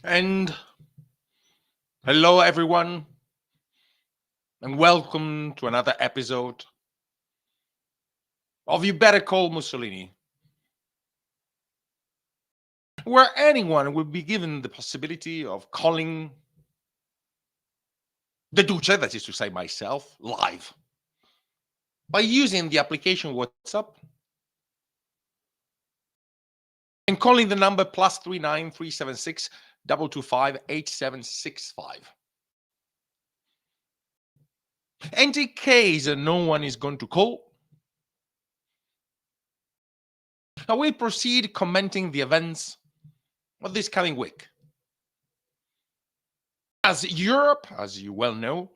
And hello, everyone, and welcome to another episode of You Better Call Mussolini, where anyone will be given the possibility of calling the Duce, that is to say, myself, live by using the application WhatsApp and calling the number +39 376 225 8765. And in case no one is going to call, I will proceed commenting the events of this coming week. As Europe, as you well know,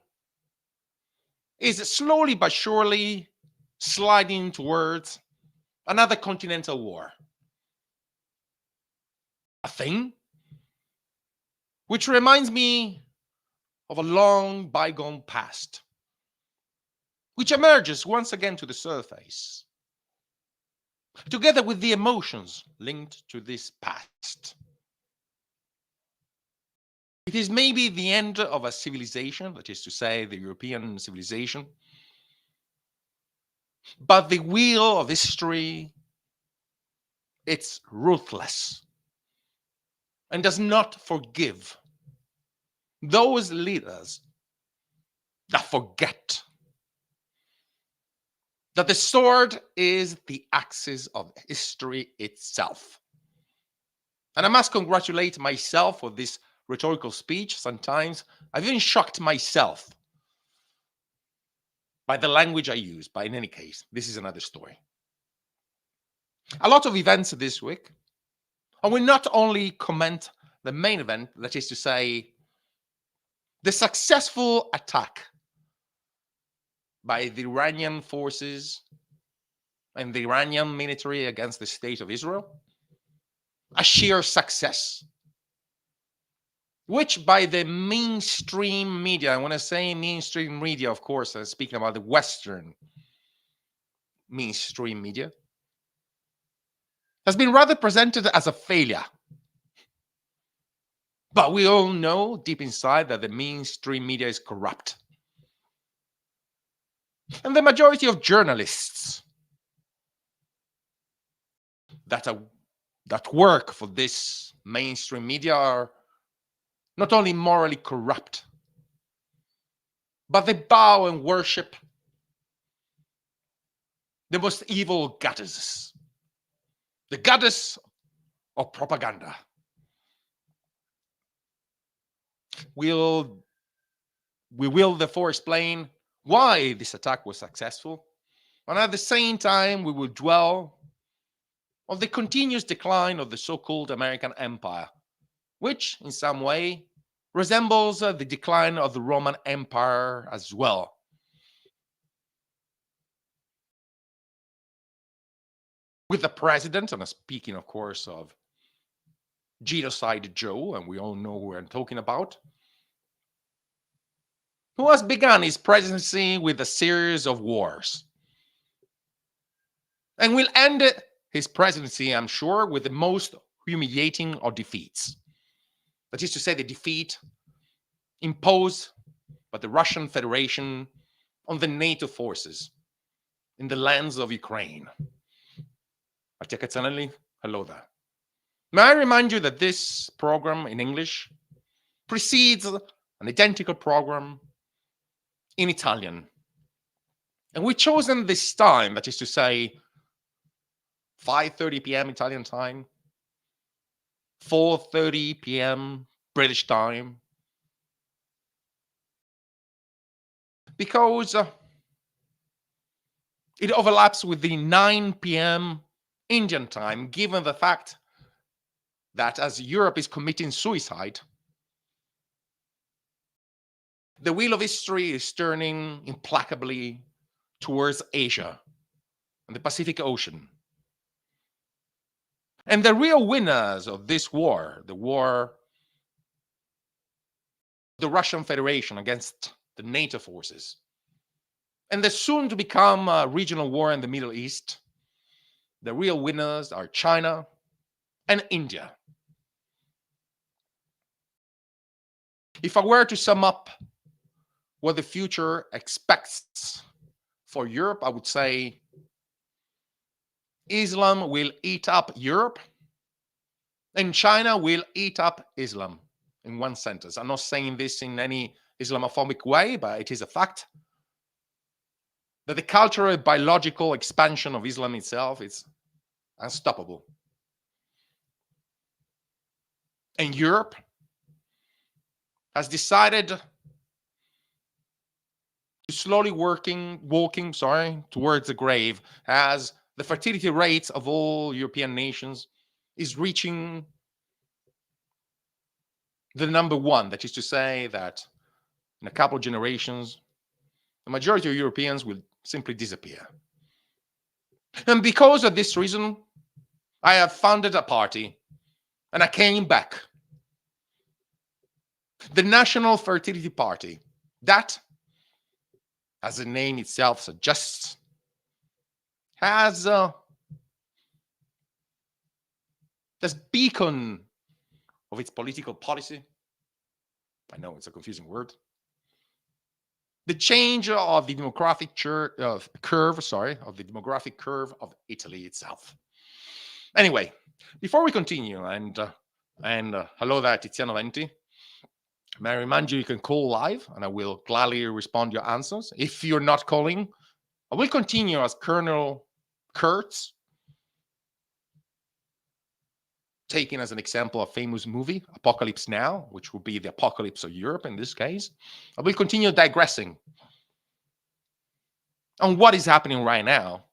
is slowly but surely sliding towards another continental war. A thing which reminds me of a long bygone past, which emerges once again to the surface, together with the emotions linked to this past. It is maybe the end of a civilization, that is to say, the European civilization, but the wheel of history, it's ruthless and does not forgive those leaders that forget that the sword is the axis of history itself. And I must congratulate myself for this rhetorical speech. Sometimes I've even shocked myself by the language I use, but in any case, this is another story. A lot of events this week. I will not only comment the main event, that is to say, the successful attack by the Iranian forces and the Iranian military against the state of Israel, a sheer success, which by the mainstream media, and when I say mainstream media, of course, I'm speaking about the Western mainstream media, has been rather presented as a failure. But we all know deep inside that the mainstream media is corrupt. And the majority of journalists that work for this mainstream media are not only morally corrupt, but they bow and worship the most evil goddesses, the goddess of propaganda. We will therefore explain why this attack was successful, and at the same time we will dwell on the continuous decline of the so-called American Empire, which in some way resembles the decline of the Roman Empire as well. With the president, and I'm speaking of course of genocide Joe, and we all know who I'm talking about, who has begun his presidency with a series of wars, and will end his presidency, I'm sure, with the most humiliating of defeats. That is to say, the defeat imposed by the Russian Federation on the NATO forces in the lands of Ukraine. Hello there. May I remind you that this program in English precedes an identical program in Italian. And we've chosen this time, that is to say, 5:30 p.m. Italian time, 4:30 p.m. British time, because it overlaps with the 9 p.m. Indian time, given the fact that as Europe is committing suicide, the wheel of history is turning implacably towards Asia and the Pacific Ocean. And the real winners of this war, the Russian Federation against the NATO forces, and the soon to become regional war in the Middle East, the real winners are China and India. If I were to sum up what the future expects for Europe, I would say Islam will eat up Europe and China will eat up Islam, in one sentence. I'm not saying this in any Islamophobic way, but it is a fact that the cultural and biological expansion of Islam itself is unstoppable. And Europe has decided to slowly walking towards the grave, as the fertility rates of all European nations is reaching the number one. That is to say that in a couple of generations, the majority of Europeans will simply disappear. And because of this reason, I have founded a party and I came back. The National Fertility Party. That, as the name itself suggests, has this beacon of its political policy. I know it's a confusing word. The change of the demographic curve of Italy itself. Anyway, before we continue, and hello there, Tiziano Venti. May I remind you, you can call live, and I will gladly respond to your answers. If you're not calling, I will continue as Colonel Kurtz, taking as an example a famous movie, Apocalypse Now, which will be the apocalypse of Europe in this case. I will continue digressing on what is happening right now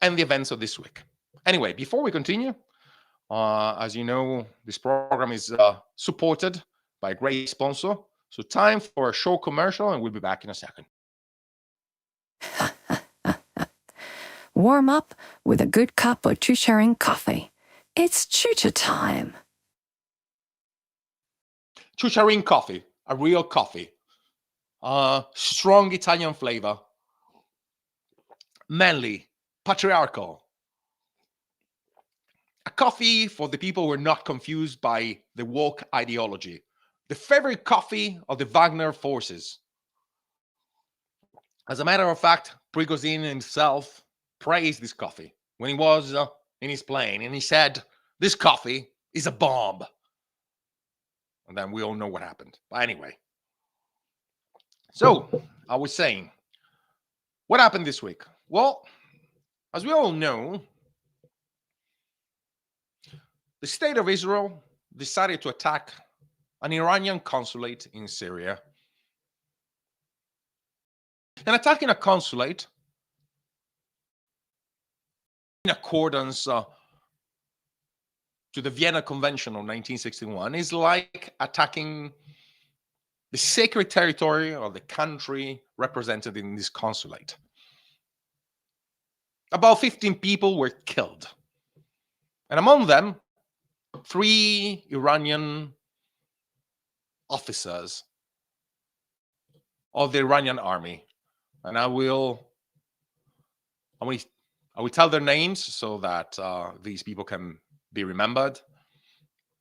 and the events of this week. Anyway, before we continue, as you know, this program is supported by a great sponsor. So time for a short commercial, and we'll be back in a second. Warm up with a good cup of Chucharing coffee. It's Chucha time. Chucharing coffee, a real coffee. Strong Italian flavor. Manly, patriarchal. A coffee for the people who are not confused by the woke ideology. The favorite coffee of the Wagner forces. As a matter of fact, Prigozhin himself praised this coffee when he was in his plane, and he said, "This coffee is a bomb." And then we all know what happened. But anyway, so I was saying, what happened this week? Well, as we all know, the state of Israel decided to attack an Iranian consulate in Syria. And attacking a consulate in accordance to the Vienna Convention of 1961 is like attacking the sacred territory of the country represented in this consulate. About 15 people were killed. And among them, 3 Iranian officers of the Iranian army. And I will tell their names so that these people can be remembered,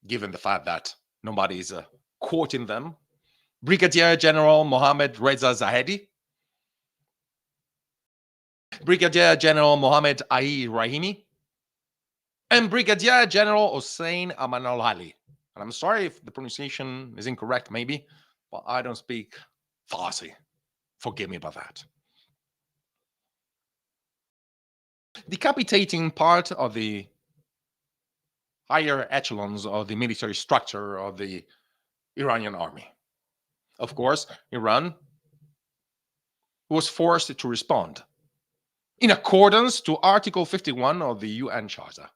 given the fact that nobody is quoting them. Brigadier General Mohammad Reza Zahedi, Brigadier General Mohammed Ai Rahimi, and Brigadier General Hossein Amanal Ali. And I'm sorry if the pronunciation is incorrect, maybe, but I don't speak Farsi. Forgive me about that. Decapitating part of the higher echelons of the military structure of the Iranian army. Of course, Iran was forced to respond in accordance to Article 51 of the UN Charter.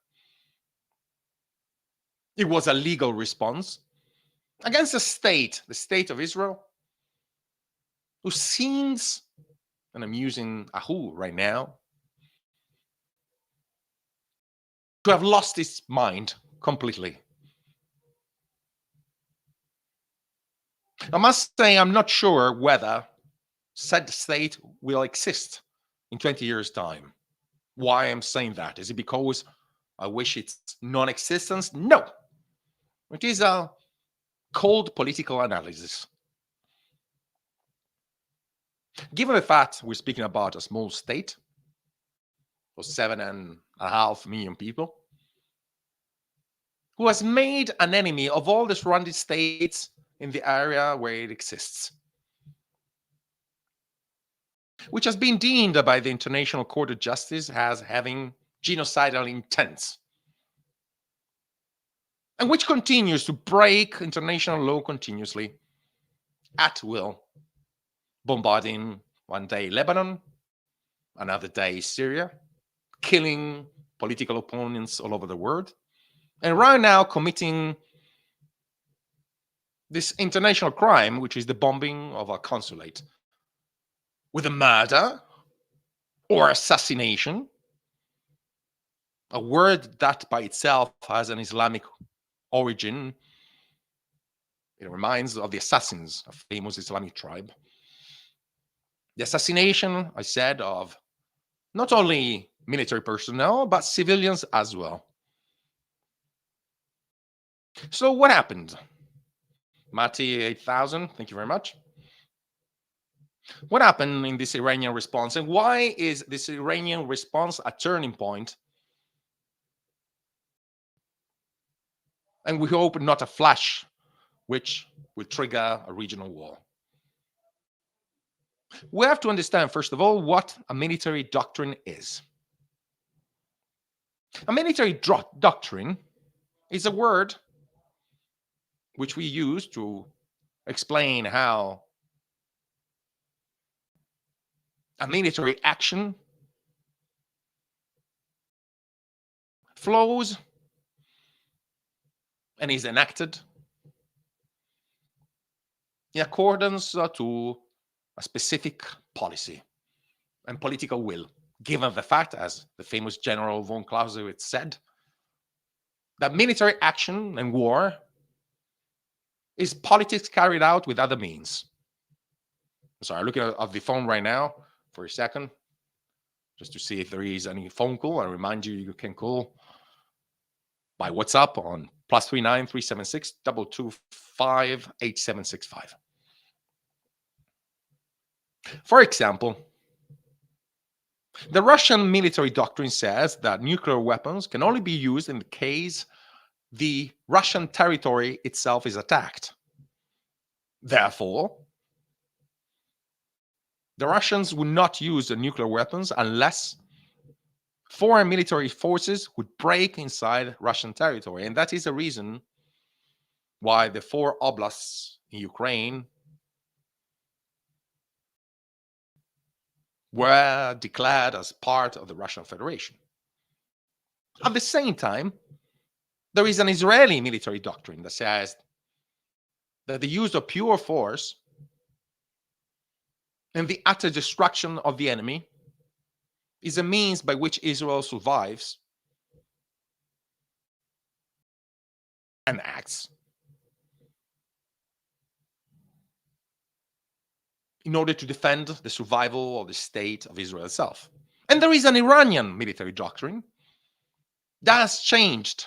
It was a legal response against the state of Israel, who seems, and I'm using Ahu right now, to have lost its mind completely. I must say, I'm not sure whether said state will exist in 20 years' time. Why I'm saying that? Is it because I wish its non-existence? No. It is a cold political analysis. Given the fact we're speaking about a small state of 7.5 million people, who has made an enemy of all the surrounding states in the area where it exists, which has been deemed by the International Court of Justice as having genocidal intents, and which continues to break international law continuously, at will, bombarding one day Lebanon, another day Syria, killing political opponents all over the world, and right now committing this international crime, which is the bombing of a consulate, with a murder or assassination, a word that by itself has an Islamic origin. It reminds of the assassins, a famous Islamic tribe. The assassination, I said, of not only military personnel, but civilians as well. So what happened? Mati 8000, thank you very much. What happened in this Iranian response, and why is this Iranian response a turning point? And we hope not a flash, which will trigger a regional war. We have to understand, first of all, what a military doctrine is. A military doctrine is a word which we use to explain how a military action flows and is enacted in accordance to a specific policy and political will, given the fact, as the famous General von Clausewitz said, that military action and war is politics carried out with other means. Sorry, I'm looking at the phone right now for a second, just to see if there is any phone call. I remind you, you can call by WhatsApp on +39 376 225 8765. For example, the Russian military doctrine says that nuclear weapons can only be used in the case the Russian territory itself is attacked. Therefore, the Russians would not use the nuclear weapons unless foreign military forces would break inside Russian territory. And that is the reason why the 4 oblasts in Ukraine were declared as part of the Russian Federation. At the same time, there is an Israeli military doctrine that says that the use of pure force and the utter destruction of the enemy is a means by which Israel survives and acts in order to defend the survival of the state of Israel itself. And there is an Iranian military doctrine that has changed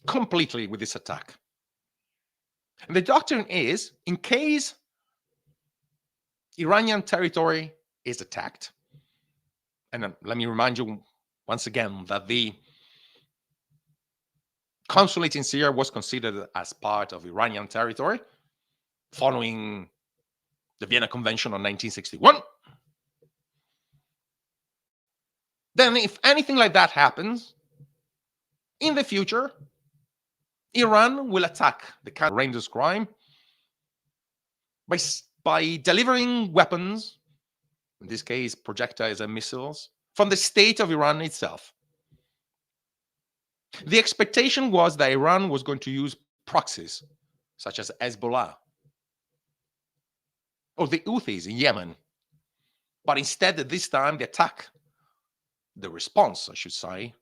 completely with this attack. And the doctrine is, in case Iranian territory is attacked, and let me remind you once again that the consulate in Syria was considered as part of Iranian territory following the Vienna Convention of 1961. Then if anything like that happens, in the future, Iran will attack the horrendous crime by delivering weapons, in this case projectiles and missiles, from the state of Iran itself. The expectation was that Iran was going to use proxies, such as Hezbollah or the Houthis in Yemen. But instead, at this time, the response, I should say,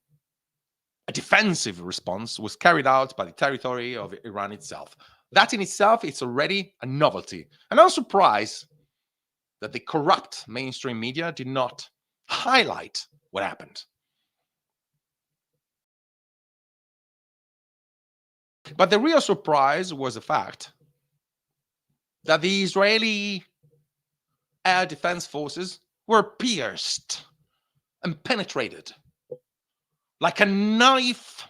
a defensive response, was carried out by the territory of Iran itself. That in itself is already a novelty. And I'm surprised that the corrupt mainstream media did not highlight what happened. But the real surprise was the fact that the Israeli air defense forces were pierced and penetrated like a knife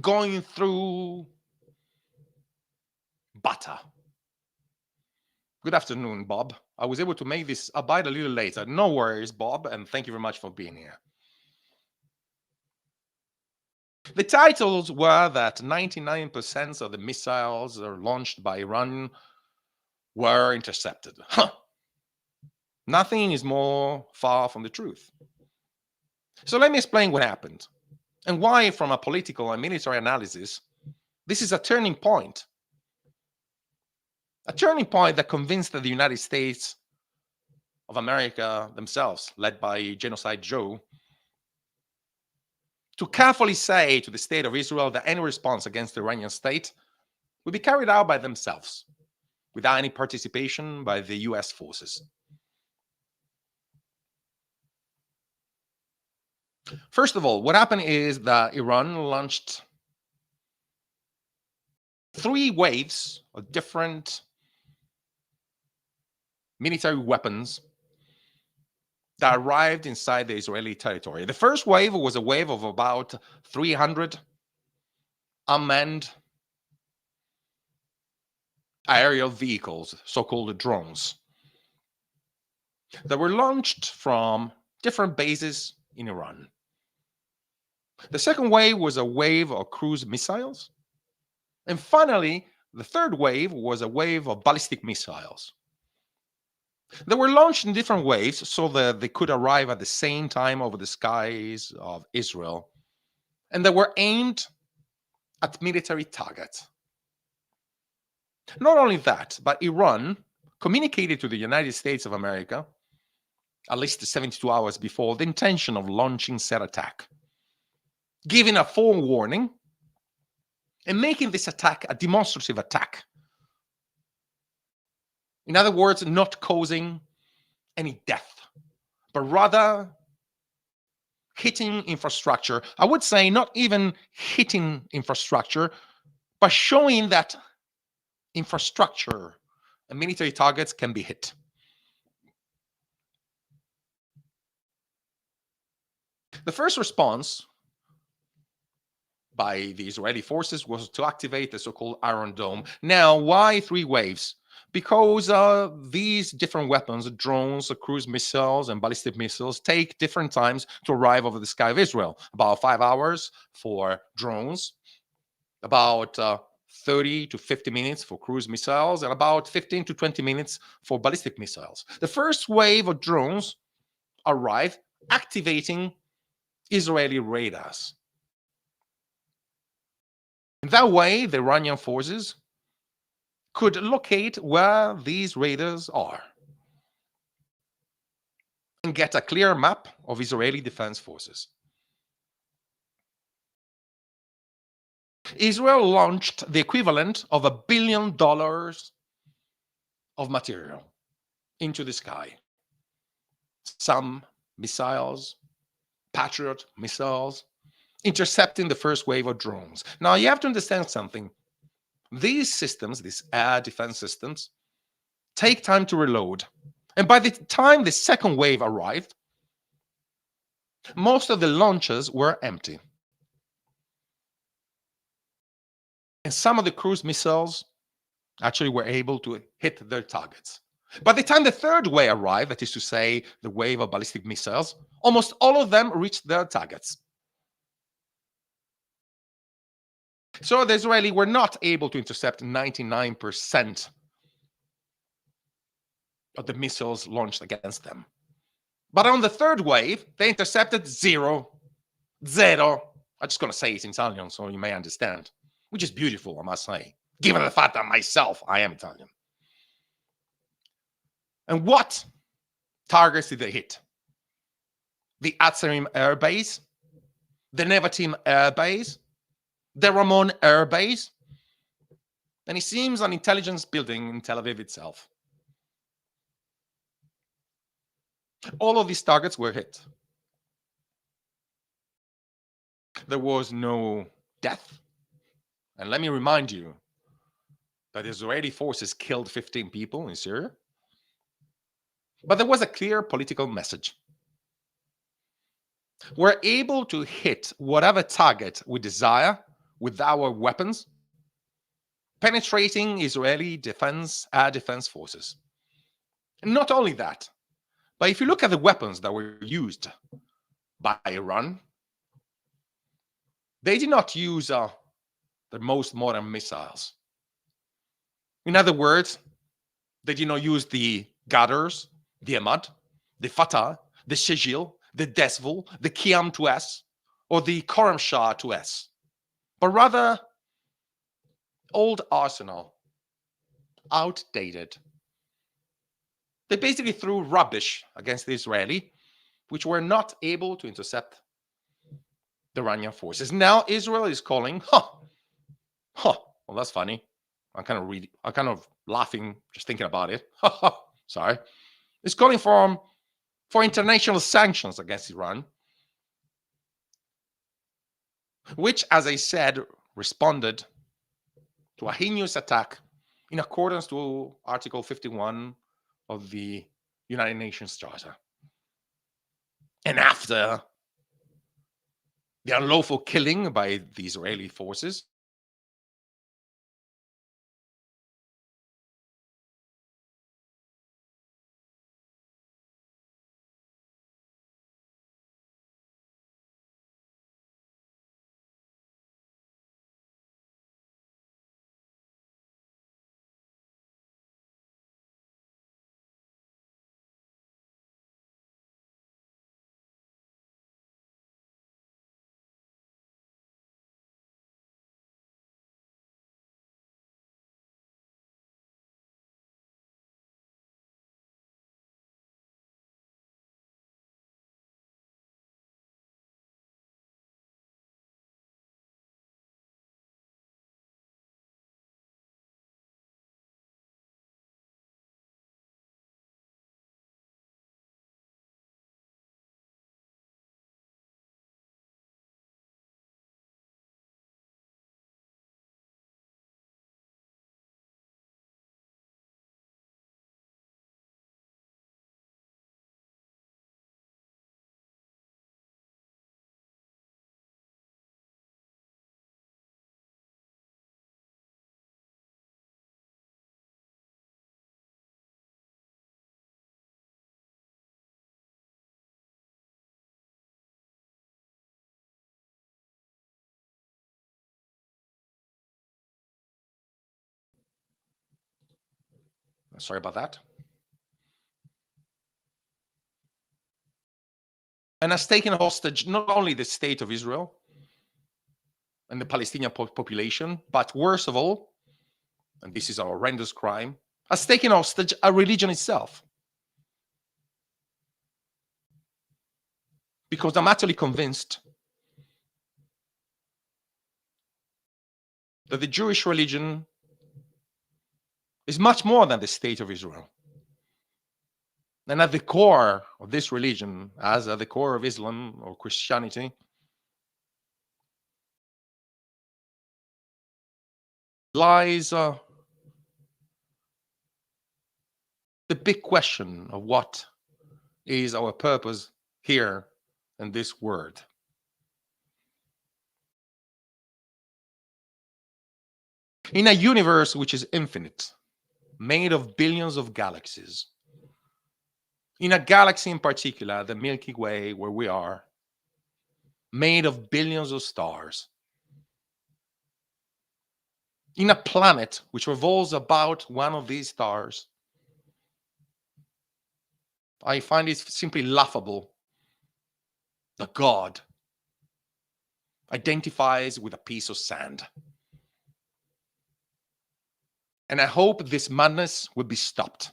going through butter. Good afternoon, Bob. I was able to make this albeit a little later. No worries, Bob, and thank you very much for being here. The titles were that 99% of the missiles launched by Iran were intercepted. Huh. Nothing is more far from the truth. So let me explain what happened and why, from a political and military analysis, this is a turning point. A turning point that convinced the United States of America themselves, led by Genocide Joe, to carefully say to the state of Israel that any response against the Iranian state would be carried out by themselves, without any participation by the US forces. First of all, what happened is that Iran launched 3 waves of different military weapons that arrived inside the Israeli territory. The first wave was a wave of about 300 unmanned aerial vehicles, so-called drones, that were launched from different bases in Iran. The second wave was a wave of cruise missiles. And finally, the third wave was a wave of ballistic missiles. They were launched in different waves so that they could arrive at the same time over the skies of Israel. And they were aimed at military targets. Not only that, but Iran communicated to the United States of America, at least 72 hours before, the intention of launching said attack, giving a forewarning and making this attack a demonstrative attack. In other words, not causing any death, but rather hitting infrastructure. I would say not even hitting infrastructure, but showing that infrastructure and military targets can be hit. The first response by the Israeli forces was to activate the so-called Iron Dome. Now, why 3 waves? Because these different weapons, drones, cruise missiles, and ballistic missiles, take different times to arrive over the sky of Israel. About 5 hours for drones, about 30 to 50 minutes for cruise missiles, and about 15 to 20 minutes for ballistic missiles. The first wave of drones arrived, activating Israeli radars. In that way, the Iranian forces could locate where these radars are and get a clear map of Israeli defense forces. Israel launched the equivalent of $1 billion of material into the sky. Some missiles, Patriot missiles, intercepting the first wave of drones. Now, you have to understand something. These systems, these air defense systems, take time to reload. And by the time the second wave arrived, most of the launches were empty. And some of the cruise missiles actually were able to hit their targets. By the time the third wave arrived, that is to say, the wave of ballistic missiles, almost all of them reached their targets. So the Israelis were not able to intercept 99% of the missiles launched against them. But on the third wave, they intercepted zero. I'm just going to say it in Italian so you may understand, which is beautiful, I must say, given the fact that myself, I am Italian. And what targets did they hit? The Atzerim Air Base, the Nevatim Air Base, the Ramon Air Base, and it seems an intelligence building in Tel Aviv itself. All of these targets were hit. There was no death. And let me remind you that Israeli forces killed 15 people in Syria. But there was a clear political message. We're able to hit whatever target we desire with our weapons, penetrating Israeli air defense forces. And not only that, but if you look at the weapons that were used by Iran, they did not use the most modern missiles. In other words, they did not use the Gadars, the Ahmad, the Fatah, the Shejil, the Desvul, the Kiam 2S, or the Khorramshahr 2S, but rather old arsenal, outdated. They basically threw rubbish against the Israeli, which were not able to intercept the Iranian forces. Now Israel is calling, well, that's funny. I'm kind of laughing just thinking about it. Sorry. It's calling for international sanctions against Iran, which, as I said, responded to a heinous attack in accordance to Article 51 of the United Nations Charter. And after the unlawful killing by the Israeli forces, sorry about that, and has taken hostage not only the state of Israel and the Palestinian population, but worst of all, and this is a horrendous crime, has taken hostage a religion itself. Because I'm utterly convinced that the Jewish religion is much more than the state of Israel. And at the core of this religion, as at the core of Islam or Christianity, lies the big question of what is our purpose here in this world. In a universe which is infinite, made of billions of galaxies, in a galaxy in particular, the Milky Way, where we are, made of billions of stars, in a planet which revolves about one of these stars, I find it simply laughable that God identifies with a piece of sand. And I hope this madness will be stopped.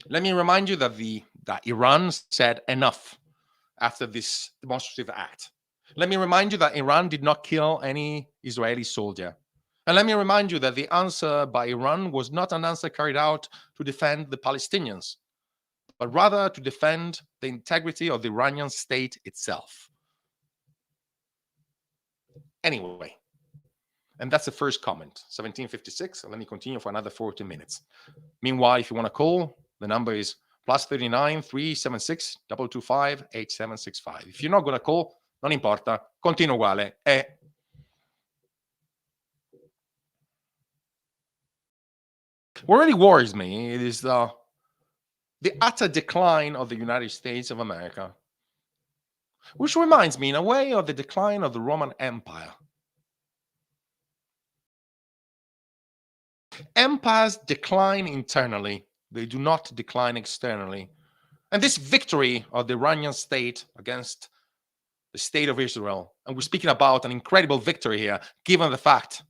Let me remind you that Iran said enough after this demonstrative act. Let me remind you that Iran did not kill any Israeli soldier. And let me remind you that the answer by Iran was not an answer carried out to defend the Palestinians, but rather to defend the integrity of the Iranian state itself. Anyway, and that's the first comment, 1756. Let me continue for another 40 minutes. Meanwhile, if you want to call, the number is +39 376 225 8765. If you're not going to call, non importa, continua uguale. What really worries me is the utter decline of the United States of America, which reminds me in a way of the decline of the Roman Empire. Empires decline internally, they do not decline externally. And this victory of the Iranian state against the state of Israel, and we're speaking about an incredible victory here, given the fact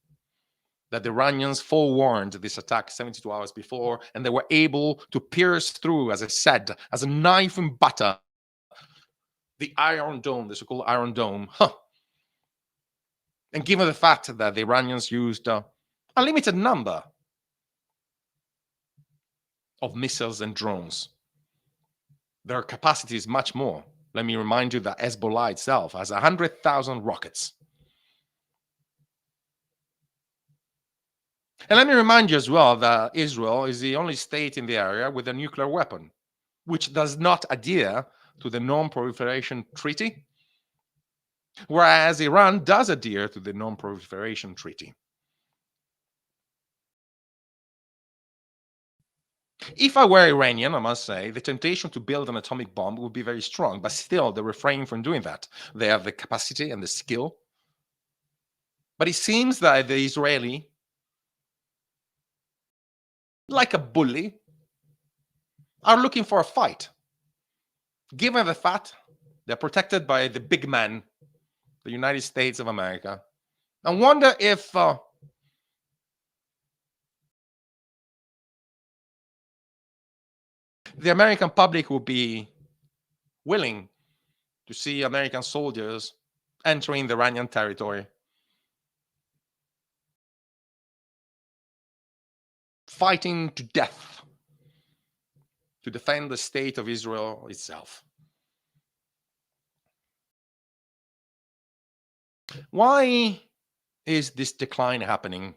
that the Iranians forewarned this attack 72 hours before, and they were able to pierce through, as I said, as a knife in butter, the Iron Dome, the so-called Iron Dome. And given the fact that the Iranians used a limited number of missiles and drones, their capacity is much more. Let me remind you that Hezbollah itself has 100,000 rockets. And let me remind you as well that Israel is the only state in the area with a nuclear weapon, which does not adhere to the Non-Proliferation Treaty, whereas Iran does adhere to the Non-Proliferation Treaty. If I were Iranian, I must say, the temptation to build an atomic bomb would be very strong, but still they refrain from doing that. They have the capacity and the skill. But it seems that the Israeli, like a bully, are looking for a fight. Given the fact they're protected by the big man, the United States of America, I wonder if the American public will be willing to see American soldiers entering the Iranian territory, fighting to death to defend the state of Israel itself. Why is this decline happening?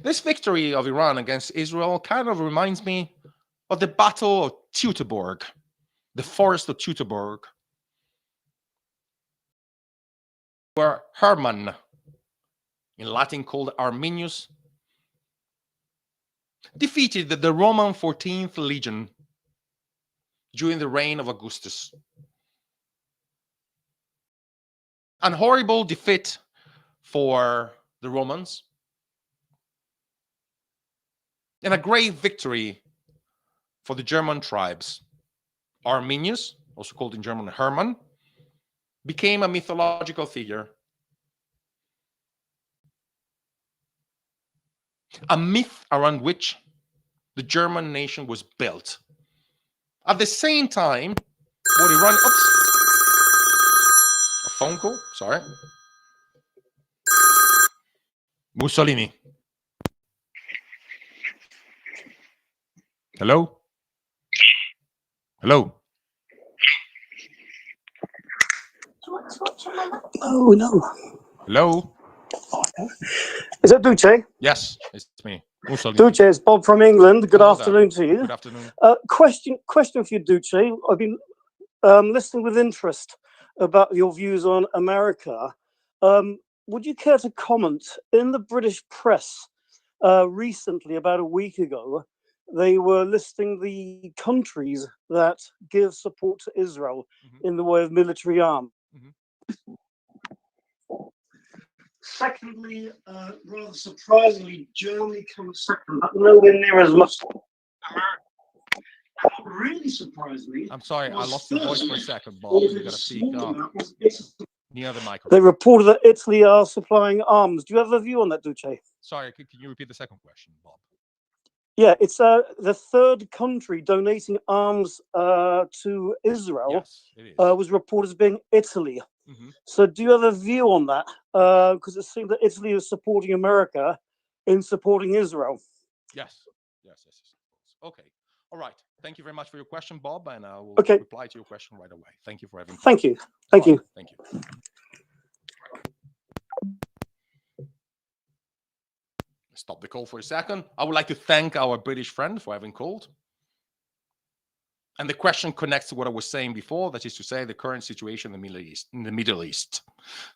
This victory of Iran against Israel kind of reminds me of the Battle of Teutoburg, the Forest of Teutoburg, where Hermann, in Latin called Arminius, defeated the Roman 14th Legion during the reign of Augustus. An horrible defeat for the Romans, and a great victory for the German tribes. Arminius, also called in German Hermann, became a mythological figure, a myth around which the German nation was built. At the same time, what Iran... Oops. A phone call? Sorry. Mussolini. Hello? Hello? Oh, no. Hello? Is that Duce? Yes, it's me. Mussolini. Duce, it's Bob from England. Good Hello afternoon there. to you. Good afternoon. Question for you, Duce. I've been listening with interest about your views on America. Would you care to comment? In the British press recently, about a week ago, they were listing the countries that give support to Israel in the way of military arms. Secondly, rather surprisingly, Germany comes second, but nowhere near as much. What really surprised me. I'm sorry, I lost your voice for a second, Bob. You got to speak up near the microphone. They reported that Italy are supplying arms. Do you have a view on that, Duce? Sorry, can you repeat the second question, Bob? Yeah, it's the third country donating arms to Israel. Yes, it is. Was reported as being Italy. So do you have a view on that? Because it seems that Italy is supporting America in supporting Israel. Yes. Okay. All right. Thank you very much for your question, Bob, and I will reply to your question right away. Thank you for having. Thank you. Thank you. Thank you. stop the call for a second. I would like to thank our British friend for having called. And the question connects to what I was saying before, that is to say, the current situation in the Middle East.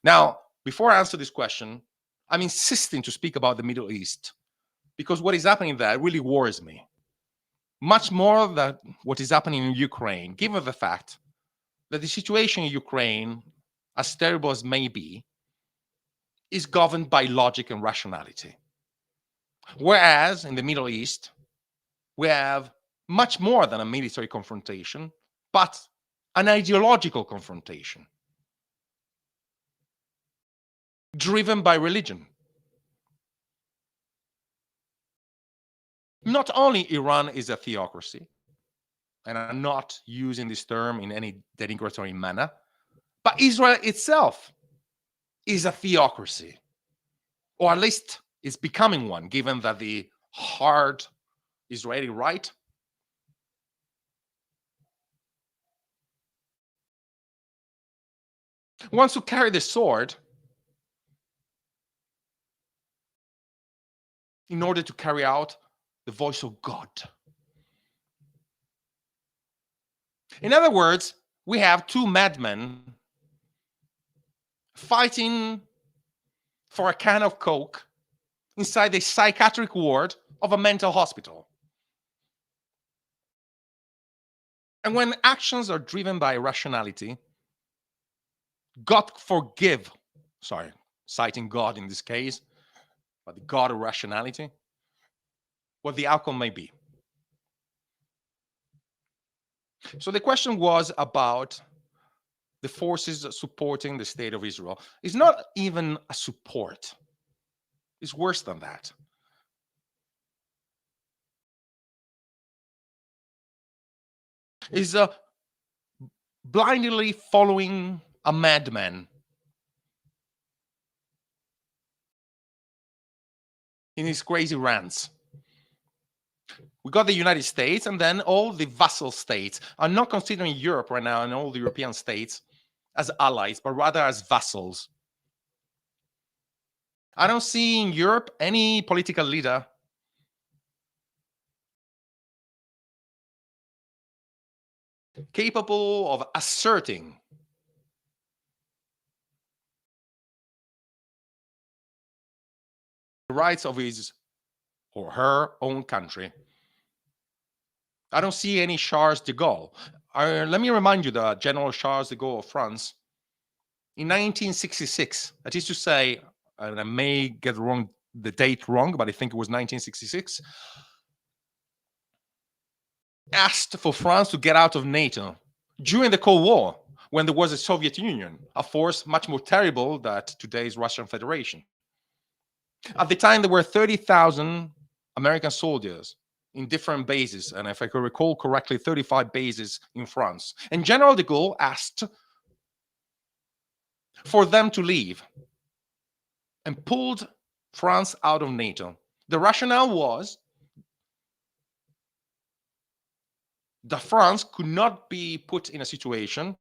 Now, before I answer this question, I'm insisting to speak about the Middle East because what is happening there really worries me. Much more than what is happening in Ukraine, given the fact that the situation in Ukraine, as terrible as may be, is governed by logic and rationality. Whereas in the Middle East, we have much more than a military confrontation, but an ideological confrontation driven by religion. Not only Iran is a theocracy, and I'm not using this term in any denigratory manner, but Israel itself is a theocracy, or at least is becoming one, given that the hard Israeli right wants to carry the sword in order to carry out the voice of God. In other words, we have two madmen fighting for a can of Coke inside the psychiatric ward of a mental hospital. And when actions are driven by rationality, God forgive, citing God in this case, but the God of rationality, what the outcome may be. So the question was about the forces supporting the state of Israel. It's not even a support. It's worse than that. It's blindly following a madman in his crazy rants. We got the United States, and then all the vassal states. I'm not considering Europe right now and all the European states as allies, but rather as vassals. I don't see in Europe any political leader capable of asserting the rights of his or her own country. I don't see any Charles de Gaulle. Let me remind you that General Charles de Gaulle of France, in 1966, that is to say, and I may get the date wrong, but I think it was 1966, asked for France to get out of NATO during the Cold War, when there was a Soviet Union, a force much more terrible than today's Russian Federation. At the time, there were 30,000 American soldiers in different bases, and if I can recall correctly, 35 bases in France. And General de Gaulle asked for them to leave and pulled France out of NATO. The rationale was that France could not be put in a situation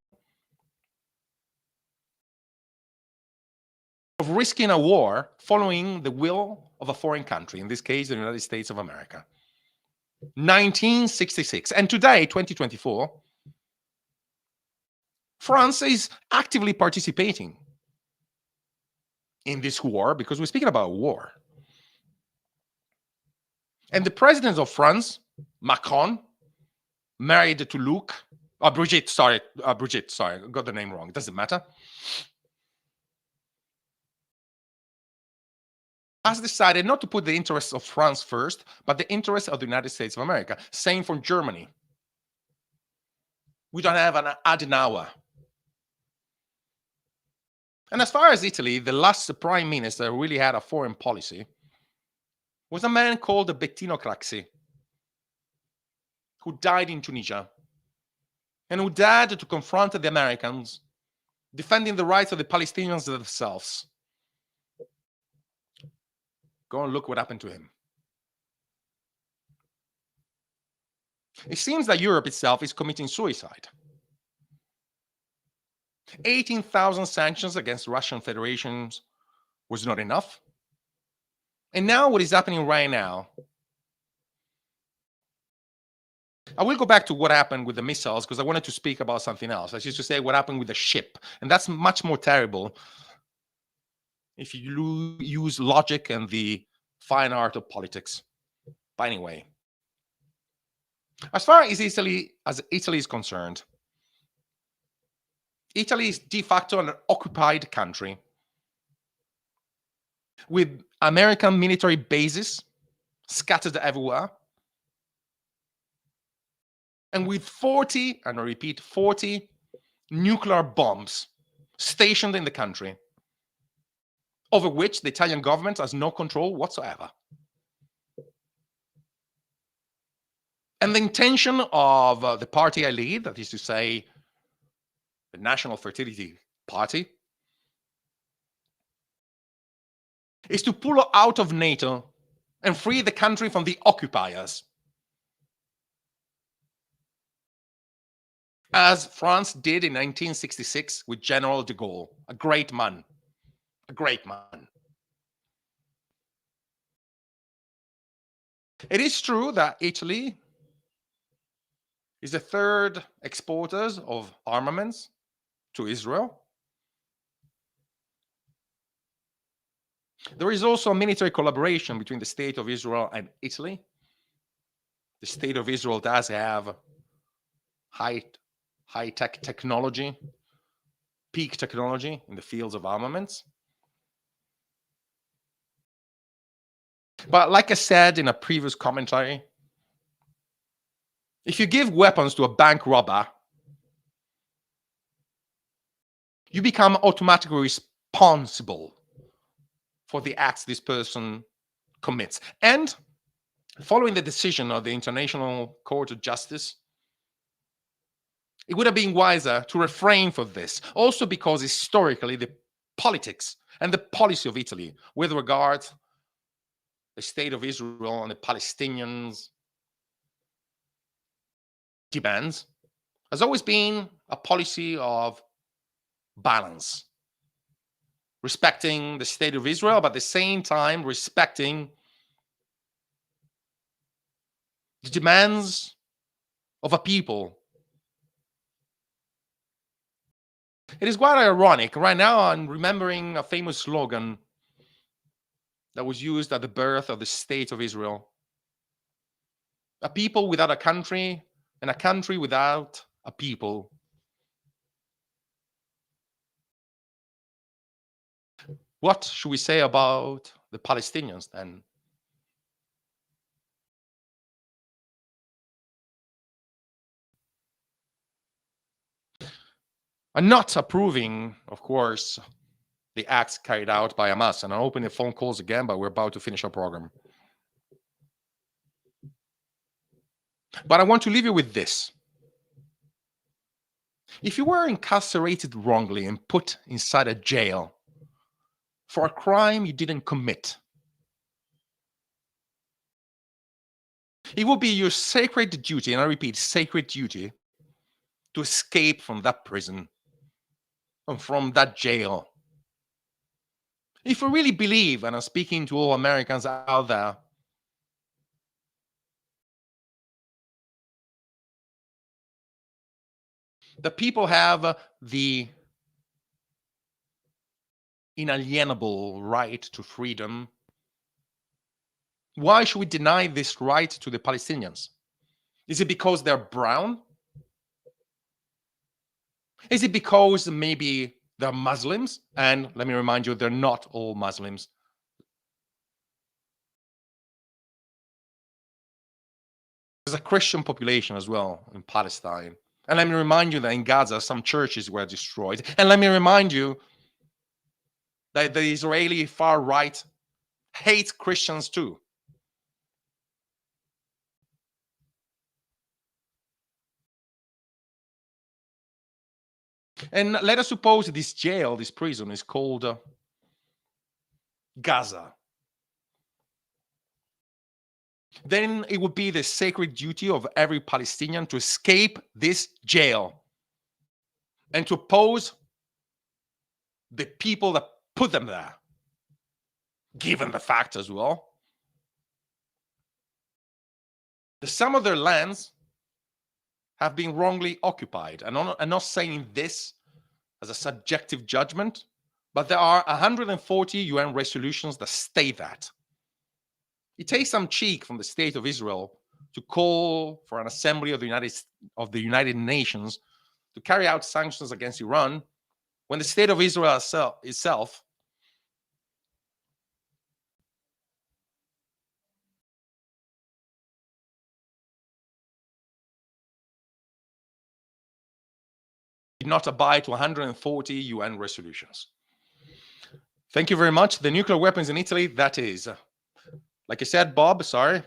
of risking a war following the will of a foreign country, in this case, the United States of America. 1966. And today, 2024, France is actively participating in this war because we're speaking about war. And the president of France, Macron, married to Brigitte, sorry, I got the name wrong. It doesn't matter. Has decided not to put the interests of France first, but the interests of the United States of America. Same for Germany. We don't have an Adenauer. And as far as Italy, the last prime minister who really had a foreign policy was a man called Bettino Craxi, who died in Tunisia and who dared to confront the Americans, defending the rights of the Palestinians themselves. Go and look what happened to him. It seems that Europe itself is committing suicide. 18,000 sanctions against Russian federations was not enough. And now what is happening right now, I will go back to what happened with the missiles because I wanted to speak about something else. I used to say what happened with the ship. And that's much more terrible if you use logic and the fine art of politics. But anyway, as far as Italy is concerned, Italy is de facto an occupied country with American military bases scattered everywhere, and with 40, and I repeat, 40 nuclear bombs stationed in the country, over which the Italian government has no control whatsoever. And the intention of the party I lead, that is to say, the National Fertility Party, is to pull out of NATO and free the country from the occupiers, as France did in 1966 with General de Gaulle, a great man, a great man. It is true that Italy is the third exporters of armaments to Israel. There is also a military collaboration between the State of Israel and Italy. The State of Israel does have high-tech technology, peak technology in the fields of armaments. But like I said in a previous commentary, if you give weapons to a bank robber, you become automatically responsible for the acts this person commits. And following the decision of the International Court of Justice, it would have been wiser to refrain from this, also because historically the politics and the policy of Italy with regard to the State of Israel and the Palestinians' demands has always been a policy of balance, respecting the State of Israel, but at the same time respecting the demands of a people. It is quite ironic. Right now, I'm remembering a famous slogan that was used at the birth of the State of Israel. A people without a country, and a country without a people. What should we say about the Palestinians then? I'm not approving, of course, the acts carried out by Hamas. And I'll open the phone calls again, but we're about to finish our program. But I want to leave you with this. If you were incarcerated wrongly and put inside a jail for a crime you didn't commit, it would be your sacred duty, and I repeat, sacred duty, to escape from that prison and from that jail. If you really believe, and I'm speaking to all Americans out there, that people have the inalienable right to freedom, why should we deny this right to the Palestinians? Is it because they're brown? Is it because maybe they're Muslims? And let me remind you, they're not all Muslims. There's a Christian population as well in Palestine. And let me remind you that in Gaza, some churches were destroyed. And let me remind you that the Israeli far right hates Christians too. And let us suppose this jail, this prison is called Gaza. Then it would be the sacred duty of every Palestinian to escape this jail and to oppose the people that put them there. given the fact as well that some of their lands have been wrongly occupied. And I'm not saying this as a subjective judgment, but there are 140 UN resolutions that state that. It takes some cheek from the state of Israel to call for an assembly of the United Nations to carry out sanctions against Iran when the state of Israel itself did not abide to 140 UN resolutions. Thank you very much. The nuclear weapons in Italy, that is, like I said, Bob, sorry,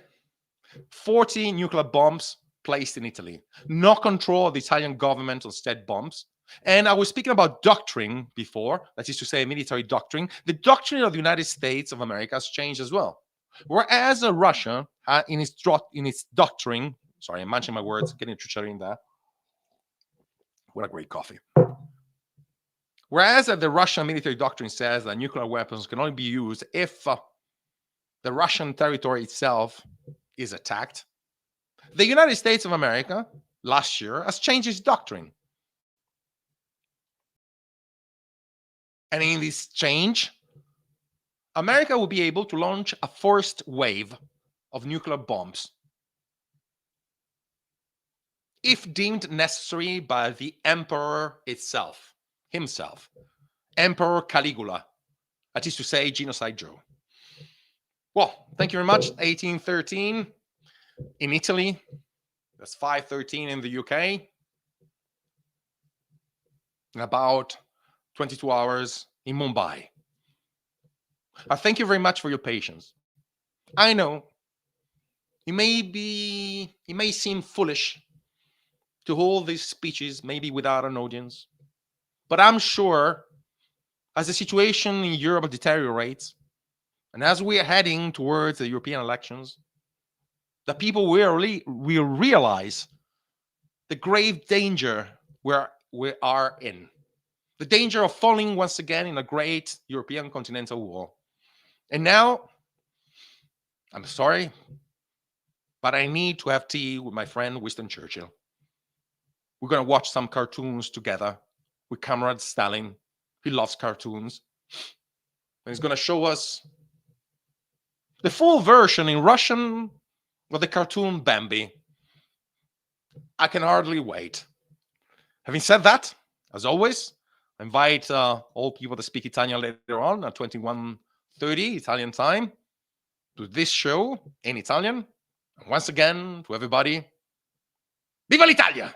40 nuclear bombs placed in Italy. No control of the Italian government on said bombs. And I was speaking about doctrine before, that is to say, military doctrine. The doctrine of the United States of America has changed as well. Whereas Russia, in its doctrine, sorry, I'm munching my words, getting a in there. What a great coffee. Whereas the Russian military doctrine says that nuclear weapons can only be used if the Russian territory itself is attacked, the United States of America last year has changed its doctrine. And in this change, America will be able to launch a first wave of nuclear bombs if deemed necessary by the emperor himself, Emperor Caligula, that is to say, Genocide Joe. Well, thank you very much. 1813 in Italy. That's 513 in the UK. In about 22 hours in Mumbai. Thank you very much for your patience. I know it may seem foolish to hold these speeches maybe without an audience, but I'm sure as the situation in Europe deteriorates, and as we are heading towards the European elections, the people will realize the grave danger we are in. The danger of falling once again in a great European continental war. And now, I'm sorry, but I need to have tea with my friend Winston Churchill. We're going to watch some cartoons together with Comrade Stalin. He loves cartoons. And he's going to show us the full version in Russian of the cartoon Bambi. I can hardly wait. Having said that, as always, I invite all people that speak Italian later on at 21:30 Italian time to this show in Italian. And once again, to everybody, Viva l'Italia!